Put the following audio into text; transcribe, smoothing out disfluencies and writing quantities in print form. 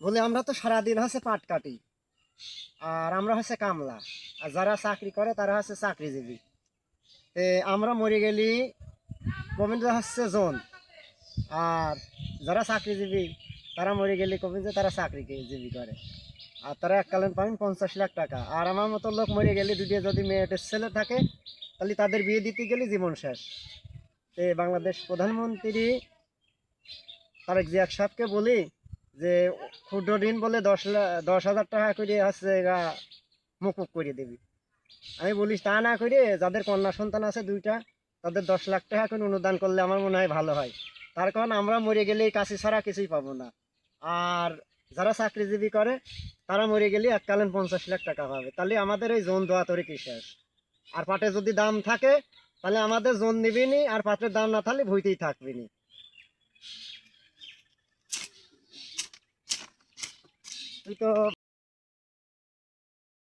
বলে আমরা তো সারাদিন হচ্ছে পাট কাটি, আর আমরা হচ্ছে কামলা, আর যারা চাকরি করে তারা হচ্ছে চাকরিজীবী। আমরা মরে গেলি কবিন যে হচ্ছে জন, আর যারা চাকরিজীবী তারা মরে গেলে কবিন যে তারা চাকরিজীবী করে, আর তারা এককালীন পাবেন 50 লাখ টাকা। আর আমার মতো লোক মরে গেলে দুটো যদি মেয়েটের ছেলে থাকে তাহলে তাদের বিয়ে দিতে গেলে জীবন শেষ। বাংলাদেশ প্রধানমন্ত্রী তারেক জিয়া সাহেবকে বলি যে ক্ষুদ্র ঋণ বলে 10,000 টাকা করে হচ্ছে মুকুব করে দেবি। আমি বলিস তা না করে যাদের কন্যা সন্তান আছে দুইটা, তাদের 10 লাখ টাকা করে অনুদান করলে আমার মনে হয় ভালো হয়। তার কারণ আমরা মরে গেলে কাশি ছাড়া কিছুই পাবো না। আর যারা চাকরিজীবী করে তারা মরে গেলে এককালীন 50 লাখ টাকা পাবে। তাহলে আমাদের এই জোন দেওয়া তরি কি শেষ। আর পাটের যদি দাম থাকে তাহলে আমাদের জোন নিবিনি, আর পাটের দাম না থাকলে ভুইতেই থাকবিনি। তুই তো